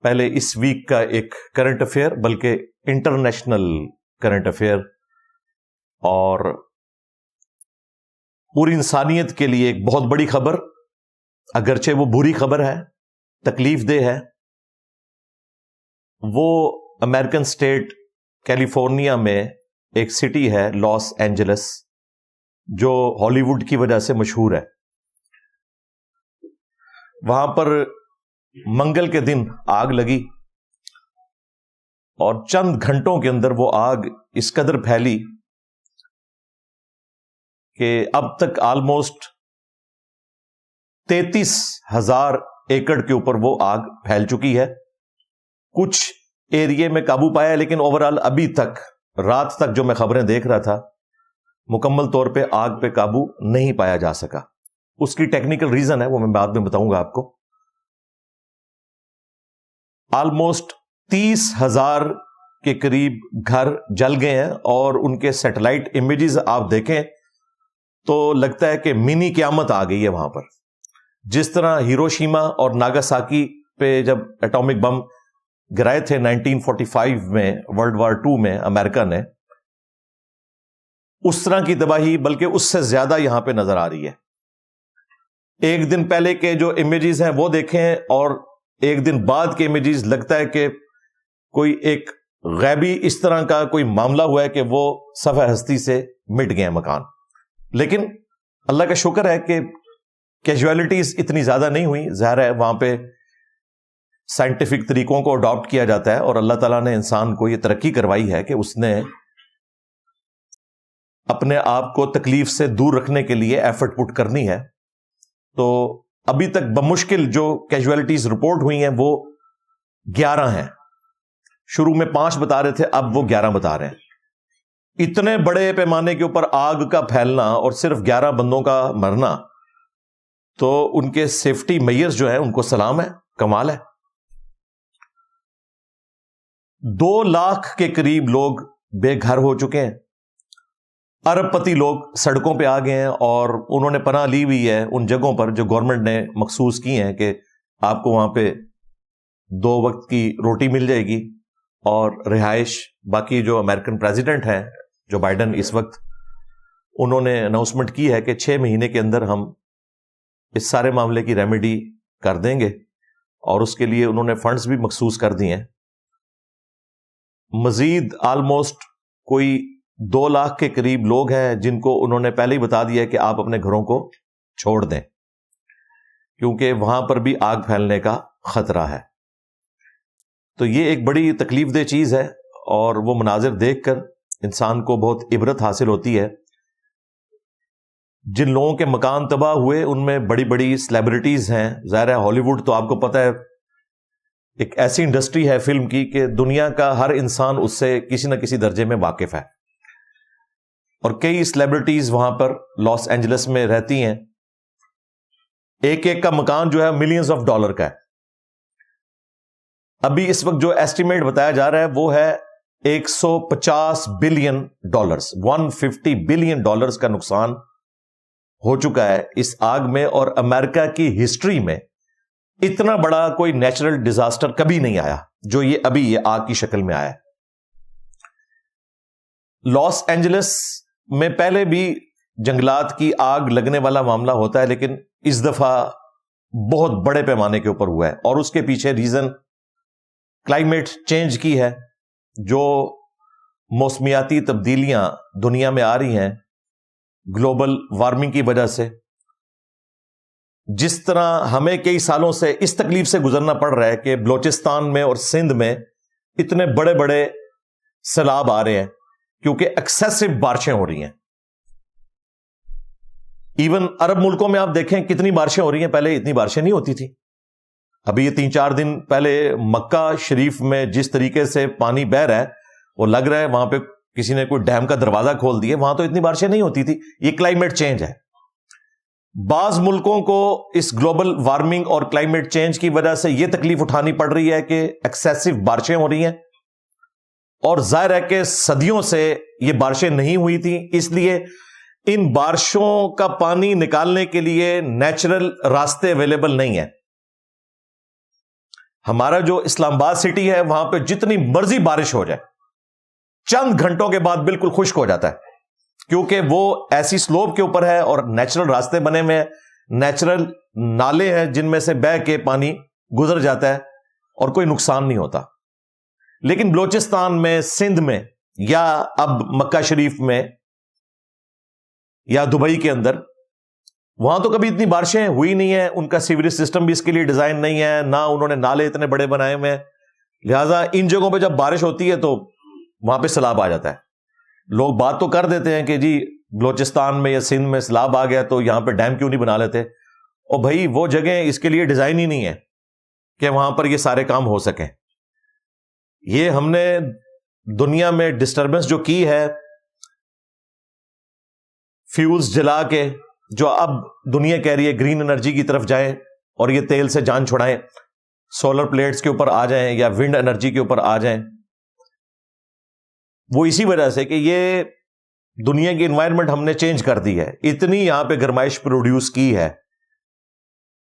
پہلے اس ویک کا ایک کرنٹ افیئر بلکہ انٹرنیشنل کرنٹ افیئر اور پوری انسانیت کے لیے ایک بہت بڑی خبر، اگرچہ وہ بری خبر ہے، تکلیف دہ ہے۔ وہ امریکن اسٹیٹ کیلیفورنیا میں ایک سٹی ہے لاس اینجلس، جو ہالی ووڈ کی وجہ سے مشہور ہے۔ وہاں پر منگل کے دن آگ لگی اور چند گھنٹوں کے اندر وہ آگ اس قدر پھیلی کہ اب تک آلموسٹ 33,000 ایکڑ کے اوپر وہ آگ پھیل چکی ہے۔ کچھ ایریے میں قابو پایا، لیکن اوورآل ابھی تک رات تک جو میں خبریں دیکھ رہا تھا مکمل طور پہ آگ پہ قابو نہیں پایا جا سکا۔ اس کی ٹیکنیکل ریزن ہے، وہ میں بعد میں بتاؤں گا آپ کو۔ آلموسٹ 30,000 کے قریب گھر جل گئے ہیں، اور ان کے سیٹلائٹ امیجز آپ دیکھیں تو لگتا ہے کہ منی قیامت آ گئی ہے وہاں پر۔ جس طرح ہیروشیما اور ناگاساکی پہ جب ایٹامک بم گرائے تھے 1945 میں، ورلڈ وار 2 میں امریکہ نے، اس طرح کی تباہی بلکہ اس سے زیادہ یہاں پہ نظر آ رہی ہے۔ ایک دن پہلے کے جو امیجز ہیں وہ دیکھیں، اور ایک دن بعد کے امیجز، لگتا ہے کہ کوئی ایک غیبی اس طرح کا کوئی معاملہ ہوا ہے کہ وہ صفحہ ہستی سے مٹ گئے ہیں مکان۔ لیکن اللہ کا شکر ہے کہ کیجویلٹیز اتنی زیادہ نہیں ہوئی۔ ظاہر ہے وہاں پہ سائنٹیفک طریقوں کو اڈاپٹ کیا جاتا ہے، اور اللہ تعالیٰ نے انسان کو یہ ترقی کروائی ہے کہ اس نے اپنے آپ کو تکلیف سے دور رکھنے کے لیے ایفرٹ پٹ کرنی ہے۔ تو ابھی تک بمشکل جو کیجویلٹیز رپورٹ ہوئی ہیں وہ 11 ہیں۔ شروع میں 5 بتا رہے تھے، اب وہ 11 بتا رہے ہیں۔ اتنے بڑے پیمانے کے اوپر آگ کا پھیلنا اور صرف 11 بندوں کا مرنا، تو ان کے سیفٹی میئرز جو ہیں ان کو سلام ہے، کمال ہے۔ 2 لاکھ کے قریب لوگ بے گھر ہو چکے ہیں۔ ارب پتی لوگ سڑکوں پہ آ گئے ہیں، اور انہوں نے پناہ لی ہوئی ہے ان جگہوں پر جو گورنمنٹ نے مخصوص کی ہیں کہ آپ کو وہاں پہ 2 وقت کی روٹی مل جائے گی اور رہائش۔ باقی جو امریکن پریزیڈنٹ ہیں جو بائیڈن، اس وقت انہوں نے اناؤنسمنٹ کی ہے کہ 6 مہینے کے اندر ہم اس سارے معاملے کی ریمیڈی کر دیں گے، اور اس کے لیے انہوں نے فنڈز بھی مخصوص کر دیے ہیں۔ مزید آلموسٹ کوئی 2 لاکھ کے قریب لوگ ہیں جن کو انہوں نے پہلے ہی بتا دیا کہ آپ اپنے گھروں کو چھوڑ دیں، کیونکہ وہاں پر بھی آگ پھیلنے کا خطرہ ہے۔ تو یہ ایک بڑی تکلیف دہ چیز ہے، اور وہ مناظر دیکھ کر انسان کو بہت عبرت حاصل ہوتی ہے۔ جن لوگوں کے مکان تباہ ہوئے ان میں بڑی بڑی سیلیبریٹیز ہیں۔ ظاہر ہے ہالی ووڈ تو آپ کو پتہ ہے ایک ایسی انڈسٹری ہے فلم کی کہ دنیا کا ہر انسان اس سے کسی نہ کسی درجے میں واقف ہے، اور کئی سیلیبریٹیز وہاں پر لاس اینجلس میں رہتی ہیں۔ ایک ایک کا مکان جو ہے ملینز آف ڈالر کا ہے۔ ابھی اس وقت جو ایسٹیمیٹ بتایا جا رہا ہے وہ ہے $150 بلین، $150 بلین کا نقصان ہو چکا ہے اس آگ میں، اور امریکہ کی ہسٹری میں اتنا بڑا کوئی نیچرل ڈیزاسٹر کبھی نہیں آیا جو یہ ابھی یہ آگ کی شکل میں آیا ہے۔ لاس اینجلس میں پہلے بھی جنگلات کی آگ لگنے والا معاملہ ہوتا ہے، لیکن اس دفعہ بہت بڑے پیمانے کے اوپر ہوا ہے، اور اس کے پیچھے ریزن کلائمیٹ چینج کی ہے۔ جو موسمیاتی تبدیلیاں دنیا میں آ رہی ہیں گلوبل وارمنگ کی وجہ سے، جس طرح ہمیں کئی سالوں سے اس تکلیف سے گزرنا پڑ رہا ہے کہ بلوچستان میں اور سندھ میں اتنے بڑے بڑے سیلاب آ رہے ہیں کیونکہ ایکسیسو بارشیں ہو رہی ہیں۔ ایون عرب ملکوں میں آپ دیکھیں کتنی بارشیں ہو رہی ہیں، پہلے اتنی بارشیں نہیں ہوتی تھی۔ ابھی یہ 3-4 دن پہلے مکہ شریف میں جس طریقے سے پانی بہ رہا ہے، وہ لگ رہا ہے وہاں پہ کسی نے کوئی ڈیم کا دروازہ کھول دیا۔ وہاں تو اتنی بارشیں نہیں ہوتی تھی۔ یہ کلائمیٹ چینج ہے۔ بعض ملکوں کو اس گلوبل وارمنگ اور کلائمیٹ چینج کی وجہ سے یہ تکلیف اٹھانی پڑ رہی ہے کہ ایکسیسو بارشیں ہو رہی ہیں، اور ظاہر ہے کہ صدیوں سے یہ بارشیں نہیں ہوئی تھیں، اس لیے ان بارشوں کا پانی نکالنے کے لیے نیچرل راستے اویلیبل نہیں ہیں۔ ہمارا جو اسلام آباد سٹی ہے وہاں پہ جتنی مرضی بارش ہو جائے چند گھنٹوں کے بعد بالکل خشک ہو جاتا ہے، کیونکہ وہ ایسی سلوپ کے اوپر ہے اور نیچرل راستے بنے ہوئے ہیں، نیچرل نالے ہیں جن میں سے بہہ کے پانی گزر جاتا ہے اور کوئی نقصان نہیں ہوتا۔ لیکن بلوچستان میں، سندھ میں، یا اب مکہ شریف میں یا دبئی کے اندر، وہاں تو کبھی اتنی بارشیں ہوئی نہیں ہیں، ان کا سیوریج سسٹم بھی اس کے لیے ڈیزائن نہیں ہے، نہ انہوں نے نالے اتنے بڑے بنائے ہوئے ہیں، لہٰذا ان جگہوں پہ جب بارش ہوتی ہے تو وہاں پہ سیلاب آ جاتا ہے۔ لوگ بات تو کر دیتے ہیں کہ جی بلوچستان میں یا سندھ میں سیلاب آ گیا تو یہاں پہ ڈیم کیوں نہیں بنا لیتے، اور بھائی وہ جگہیں اس کے لیے ڈیزائن ہی نہیں ہے کہ وہاں پر یہ سارے کام ہو سکیں۔ یہ ہم نے دنیا میں ڈسٹربنس جو کی ہے فیولز جلا کے، جو اب دنیا کہہ رہی ہے گرین انرجی کی طرف جائیں اور یہ تیل سے جان چھڑائیں، سولر پلیٹس کے اوپر آ جائیں یا ونڈ انرجی کے اوپر آ جائیں، وہ اسی وجہ سے کہ یہ دنیا کی انوائرمنٹ ہم نے چینج کر دی ہے، اتنی یہاں پہ گرمائش پروڈیوس کی ہے،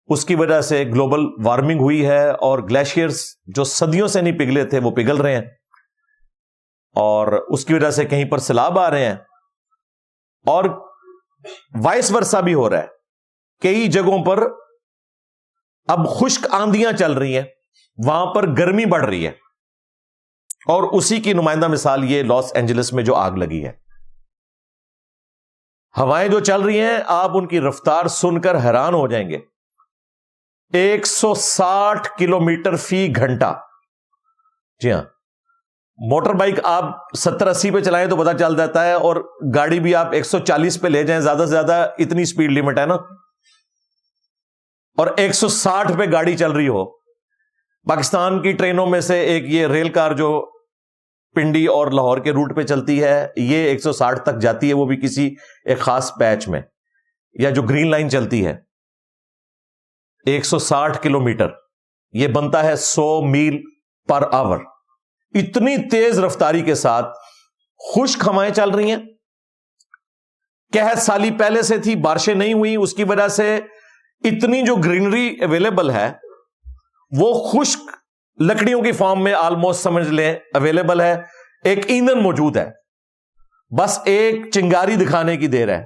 اس کی وجہ سے گلوبل وارمنگ ہوئی ہے، اور گلیشیئرز جو صدیوں سے نہیں پگھلے تھے وہ پگھل رہے ہیں، اور اس کی وجہ سے کہیں پر سیلاب آ رہے ہیں، اور وائس ورثہ بھی ہو رہا ہے۔ کئی جگہوں پر اب خشک آندیاں چل رہی ہیں، وہاں پر گرمی بڑھ رہی ہے، اور اسی کی نمائندہ مثال یہ لاس اینجلس میں جو آگ لگی ہے۔ ہوائیں جو چل رہی ہیں آپ ان کی رفتار سن کر حیران ہو جائیں گے، 160 کلومیٹر فی گھنٹہ۔ جی ہاں، موٹر بائک آپ 70-80 پہ چلائیں تو پتہ چل جاتا ہے، اور گاڑی بھی آپ 140 پہ لے جائیں، زیادہ سے زیادہ اتنی سپیڈ لمٹ ہے نا، اور 160 پہ گاڑی چل رہی ہو۔ پاکستان کی ٹرینوں میں سے ایک یہ ریل کار جو پنڈی اور لاہور کے روٹ پہ چلتی ہے، یہ 160 تک جاتی ہے، وہ بھی کسی ایک خاص پیچ میں، یا جو گرین لائن چلتی ہے 160 کلومیٹر، یہ بنتا ہے 100 میل پر آور۔ اتنی تیز رفتاری کے ساتھ خشک ہوائیں چل رہی ہیں، قحط سالی پہلے سے تھی، بارشیں نہیں ہوئی، اس کی وجہ سے اتنی جو گرینری اویلیبل ہے وہ خشک لکڑیوں کی فارم میں آلموسٹ سمجھ لیں اویلیبل ہے، ایک ایندھن موجود ہے، بس ایک چنگاری دکھانے کی دیر ہے،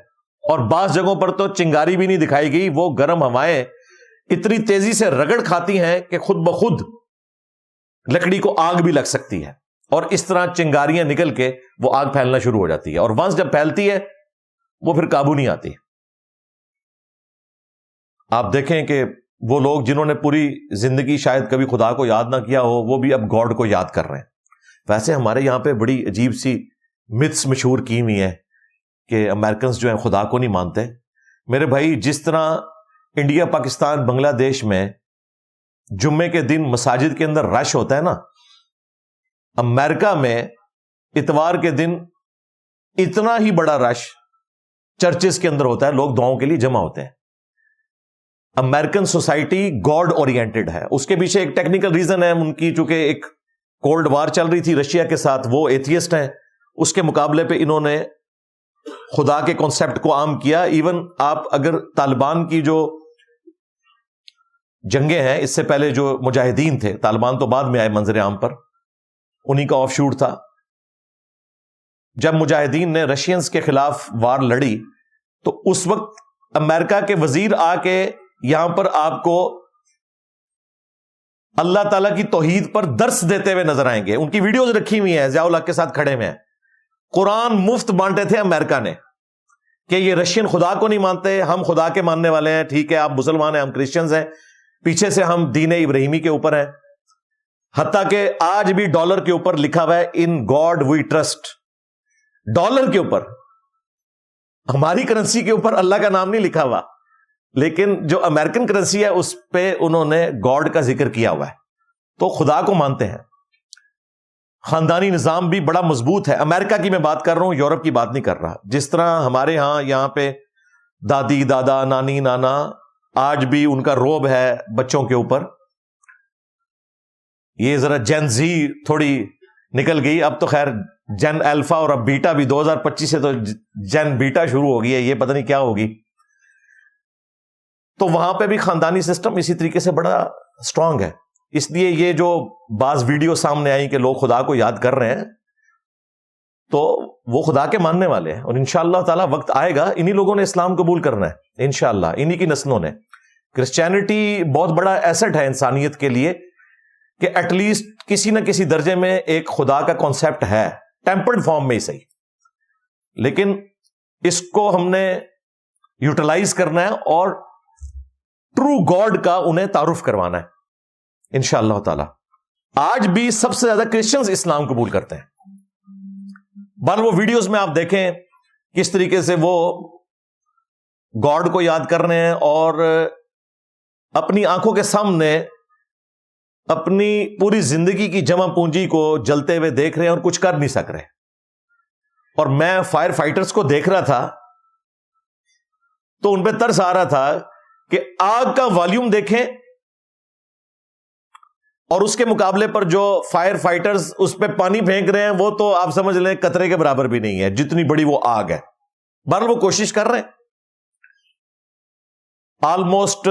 اور بعض جگہوں پر تو چنگاری بھی نہیں دکھائی گئی، وہ گرم ہوائیں اتنی تیزی سے رگڑ کھاتی ہیں کہ خود بخود لکڑی کو آگ بھی لگ سکتی ہے، اور اس طرح چنگاریاں نکل کے وہ آگ پھیلنا شروع ہو جاتی ہے، اور ونس جب پھیلتی ہے وہ پھر قابو نہیں آتی۔ آپ دیکھیں کہ وہ لوگ جنہوں نے پوری زندگی شاید کبھی خدا کو یاد نہ کیا ہو، وہ بھی اب گاڈ کو یاد کر رہے ہیں۔ ویسے ہمارے یہاں پہ بڑی عجیب سی متس مشہور کی ہوئی ہیں کہ امریکنز جو ہیں خدا کو نہیں مانتے۔ میرے بھائی، جس طرح انڈیا، پاکستان، بنگلہ دیش میں جمعے کے دن مساجد کے اندر رش ہوتا ہے نا، امریکہ میں اتوار کے دن اتنا ہی بڑا رش چرچز کے اندر ہوتا ہے، لوگ دعاؤں کے لیے جمع ہوتے ہیں۔ امریکن سوسائٹی گاڈ اورینٹڈ ہے، اس کے پیچھے ایک ٹیکنیکل ریزن ہے، ان کی چونکہ ایک کولڈ وار چل رہی تھی رشیا کے ساتھ، وہ ایتھیسٹ ہیں، اس کے مقابلے پہ انہوں نے خدا کے کانسیپٹ کو عام کیا۔ ایون آپ اگر طالبان کی جو جنگیں ہیں، اس سے پہلے جو مجاہدین تھے، طالبان تو بعد میں آئے منظر عام پر، انہی کا آف شوٹ تھا، جب مجاہدین نے رشینز کے خلاف وار لڑی تو اس وقت امریکہ کے وزیر آ کے یہاں پر آپ کو اللہ تعالیٰ کی توحید پر درس دیتے ہوئے نظر آئیں گے، ان کی ویڈیوز رکھی ہوئی ہیں، ضیاء الحق کے ساتھ کھڑے ہوئے ہیں۔ قرآن مفت بانٹے تھے امریکہ نے کہ یہ رشین خدا کو نہیں مانتے، ہم خدا کے ماننے والے ہیں، ٹھیک ہے آپ مسلمان ہیں، ہم کرسچنز ہیں، پیچھے سے ہم دین ابراہیمی کے اوپر ہیں، حتیٰ کہ آج بھی ڈالر کے اوپر لکھا ہوا ہے in God we trust, dollar کے اوپر، ہماری کرنسی کے اوپر اللہ کا نام نہیں لکھا ہوا، لیکن جو امریکن کرنسی ہے اس پہ انہوں نے گاڈ کا ذکر کیا ہوا ہے، تو خدا کو مانتے ہیں۔ خاندانی نظام بھی بڑا مضبوط ہے، امریکہ کی میں بات کر رہا ہوں، یورپ کی بات نہیں کر رہا۔ جس طرح ہمارے ہاں یہاں پہ دادی، دادا، نانی، نانا، آج بھی ان کا روب ہے بچوں کے اوپر۔ یہ ذرا جین زی تھوڑی نکل گئی، اب تو خیر جین الفا اور اب بیٹا بھی، 2025 سے تو جین بیٹا شروع ہو گئی ہے، یہ پتہ نہیں کیا ہوگی۔ تو وہاں پہ بھی خاندانی سسٹم اسی طریقے سے بڑا اسٹرانگ ہے۔ اس لیے یہ جو بعض ویڈیو سامنے آئی کہ لوگ خدا کو یاد کر رہے ہیں تو وہ خدا کے ماننے والے ہیں، اور انشاءاللہ تعالی وقت آئے گا انہی لوگوں نے اسلام قبول کرنا ہے انشاءاللہ، انہی کی نسلوں نے۔ کرسچینٹی بہت بڑا ایسٹ ہے انسانیت کے لیے کہ ایٹ لیسٹ کسی نہ کسی درجے میں ایک خدا کا کانسیپٹ ہے، ٹیمپرڈ فارم میں ہی صحیح، لیکن اس کو ہم نے یوٹیلائز کرنا ہے اور ٹرو گاڈ کا انہیں تعارف کروانا ہے انشاءاللہ تعالی۔ آج بھی سب سے زیادہ کرسچنز اسلام قبول کرتے ہیں، بل وہ ویڈیوز میں آپ دیکھیں کس طریقے سے وہ گاڈ کو یاد کر رہے ہیں اور اپنی آنکھوں کے سامنے اپنی پوری زندگی کی جمع پونجی کو جلتے ہوئے دیکھ رہے ہیں اور کچھ کر نہیں سک رہے۔ اور میں فائر فائٹرز کو دیکھ رہا تھا تو ان پہ ترس آ رہا تھا کہ آگ کا والیوم دیکھیں اور اس کے مقابلے پر جو فائر فائٹرز اس پہ پانی پھینک رہے ہیں وہ تو آپ سمجھ لیں قطرے کے برابر بھی نہیں ہے، جتنی بڑی وہ آگ ہے۔ بہرحال وہ کوشش کر رہے ہیں۔ آلموسٹ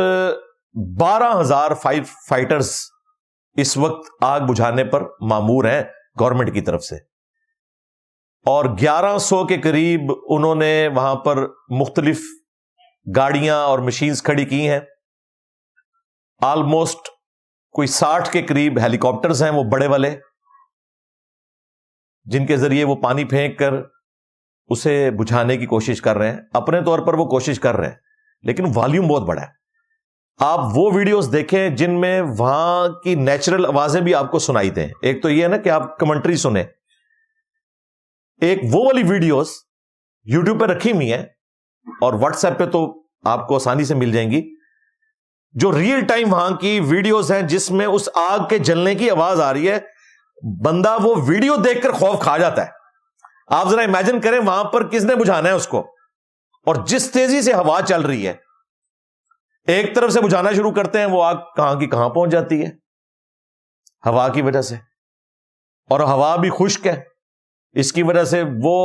12,000 فائر فائٹرز اس وقت آگ بجھانے پر مامور ہیں گورنمنٹ کی طرف سے، اور 1100 کے قریب انہوں نے وہاں پر مختلف گاڑیاں اور مشینز کھڑی کی ہیں۔ آلموسٹ کوئی 60 کے قریب ہیلی کاپٹرز ہیں وہ بڑے والے، جن کے ذریعے وہ پانی پھینک کر اسے بجھانے کی کوشش کر رہے ہیں۔ اپنے طور پر وہ کوشش کر رہے ہیں لیکن والیوم بہت بڑا ہے۔ آپ وہ ویڈیوز دیکھیں جن میں وہاں کی نیچرل آوازیں بھی آپ کو سنائی دیں۔ ایک تو یہ ہے نا کہ آپ کمنٹری سنیں، ایک وہ والی ویڈیوز یوٹیوب پہ رکھی ہوئی ہیں اور واٹس ایپ پہ تو آپ کو آسانی سے مل جائیں گی، جو ریئل ٹائم وہاں کی ویڈیوز ہیں جس میں اس آگ کے جلنے کی آواز آ رہی ہے۔ بندہ وہ ویڈیو دیکھ کر خوف کھا جاتا ہے۔ آپ ذرا امیجن کریں وہاں پر کس نے بجھانا ہے اس کو، اور جس تیزی سے ہوا چل رہی ہے، ایک طرف سے بجھانا شروع کرتے ہیں وہ آگ کہاں کی کہاں پہنچ جاتی ہے ہوا کی وجہ سے، اور ہوا بھی خشک ہے، اس کی وجہ سے وہ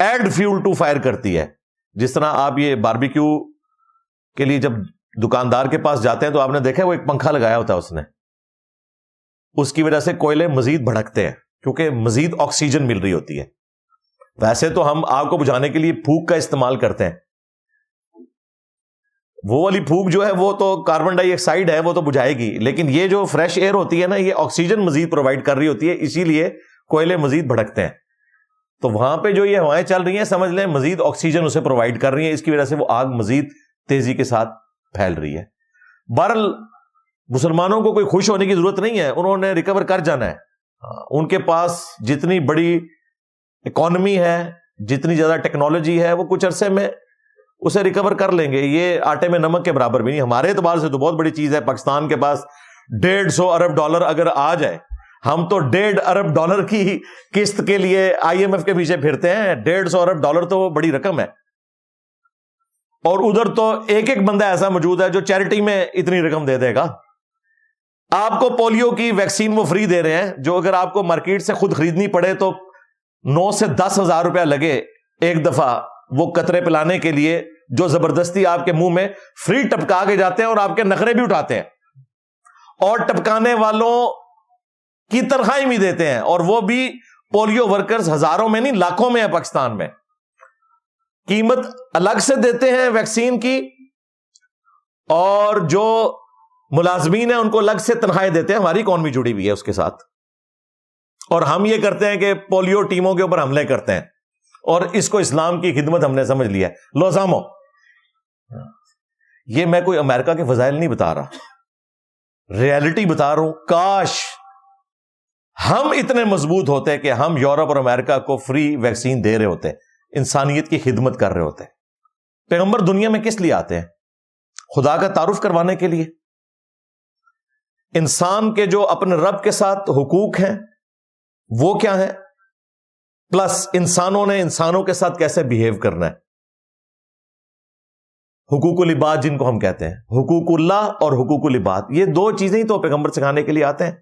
ایڈ فیول ٹو فائر کرتی ہے۔ جس طرح آپ یہ باربیکیو کے لیے جب دکاندار کے پاس جاتے ہیں تو آپ نے دیکھا وہ ایک پنکھا لگایا ہوتا ہے اس نے، اس کی وجہ سے کوئلے مزید بھڑکتے ہیں کیونکہ مزید آکسیجن مل رہی ہوتی ہے۔ ویسے تو ہم آگ کو بجھانے کے لیے پھونک کا استعمال کرتے ہیں، وہ والی پھونک جو ہے وہ تو کاربن ڈائی آکسائڈ ہے، وہ تو بجھائے گی، لیکن یہ جو فریش ایئر ہوتی ہے نا یہ آکسیجن مزید پرووائڈ کر رہی ہوتی ہے، اسی لیے کوئلے مزید بھڑکتے ہیں۔ تو وہاں پہ جو یہ ہوائیں چل رہی ہیں سمجھ لیں مزید آکسیجن اسے پرووائڈ کر رہی ہیں، اس کی وجہ سے وہ آگ مزید تیزی کے ساتھ پھیل رہی ہے۔ بہرحال مسلمانوں کو کوئی خوش ہونے کی ضرورت نہیں ہے، انہوں نے ریکور کر جانا ہے۔ ان کے پاس جتنی بڑی اکانومی ہے، جتنی زیادہ ٹیکنالوجی ہے، وہ کچھ عرصے میں اسے ریکور کر لیں گے۔ یہ آٹے میں نمک کے برابر بھی نہیں، ہمارے اعتبار سے تو بہت بڑی چیز ہے۔ پاکستان کے پاس 150 ارب ڈالر اگر آ جائے، ہم تو 1.5 ارب ڈالر کی قسط کے لیے IMF کے پیچھے پھرتے ہیں۔ 150 ارب ڈالر تو بڑی رقم ہے، اور ادھر تو ایک ایک بندہ ایسا موجود ہے جو چیریٹی میں اتنی رقم دے دے گا۔ آپ کو پولیو کی ویکسین وہ فری دے رہے ہیں، جو اگر آپ کو مارکیٹ سے خود خریدنی پڑے تو 9 سے 10 ہزار روپیہ لگے ایک دفعہ وہ قطرے پلانے کے لیے، جو زبردستی آپ کے منہ میں فری ٹپکا کے جاتے ہیں اور آپ کے نخرے بھی اٹھاتے ہیں، اور ٹپکانے والوں کی تنخواہیں بھی دیتے ہیں، اور وہ بھی پولیو ورکرز ہزاروں میں نہیں لاکھوں میں ہے پاکستان میں۔ قیمت الگ سے دیتے ہیں ویکسین کی، اور جو ملازمین ہیں ان کو الگ سے تنخواہیں دیتے ہیں۔ ہماری اکانومی جڑی ہوئی ہے اس کے ساتھ، اور ہم یہ کرتے ہیں کہ پولیو ٹیموں کے اوپر حملے کرتے ہیں، اور اس کو اسلام کی خدمت ہم نے سمجھ لیا ہے۔ لوزامو، یہ میں کوئی امریکہ کے فضائل نہیں بتا رہا، ریالٹی بتا رہا ہوں۔ کاش ہم اتنے مضبوط ہوتے کہ ہم یورپ اور امریکہ کو فری ویکسین دے رہے ہوتے، انسانیت کی خدمت کر رہے ہوتے۔ پیغمبر دنیا میں کس لیے آتے ہیں؟ خدا کا تعارف کروانے کے لیے۔ انسان کے جو اپنے رب کے ساتھ حقوق ہیں وہ کیا ہیں، پلس انسانوں نے انسانوں کے ساتھ کیسے بیہیو کرنا ہے۔ حقوق العباد جن کو ہم کہتے ہیں، حقوق اللہ اور حقوق العباد، یہ دو چیزیں ہی تو پیغمبر سکھانے کے لیے آتے ہیں۔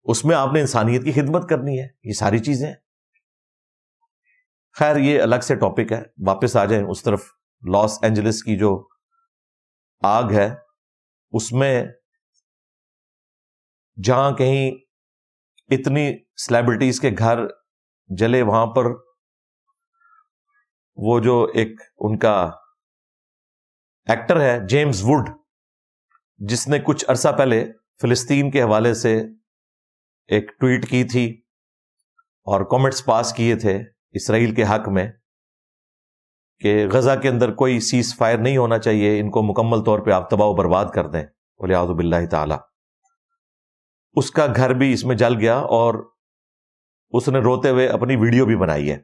اس میں آپ نے انسانیت کی خدمت کرنی ہے، یہ ساری چیزیں۔ خیر یہ الگ سے ٹاپک ہے، واپس آ جائیں اس طرف۔ لاس اینجلس کی جو آگ ہے اس میں جہاں کہیں اتنی سیلیبریٹیز کے گھر جلے، وہاں پر وہ جو ایک ان کا ایکٹر ہے جیمز ووڈ، جس نے کچھ عرصہ پہلے فلسطین کے حوالے سے ایک ٹویٹ کی تھی اور کامنٹس پاس کیے تھے اسرائیل کے حق میں کہ غزہ کے اندر کوئی سیز فائر نہیں ہونا چاہیے، ان کو مکمل طور پہ آپ تباہ و برباد کر دیں، والعیاذ باللہ تعالی. اس کا گھر بھی اس میں جل گیا اور اس نے روتے ہوئے اپنی ویڈیو بھی بنائی ہے.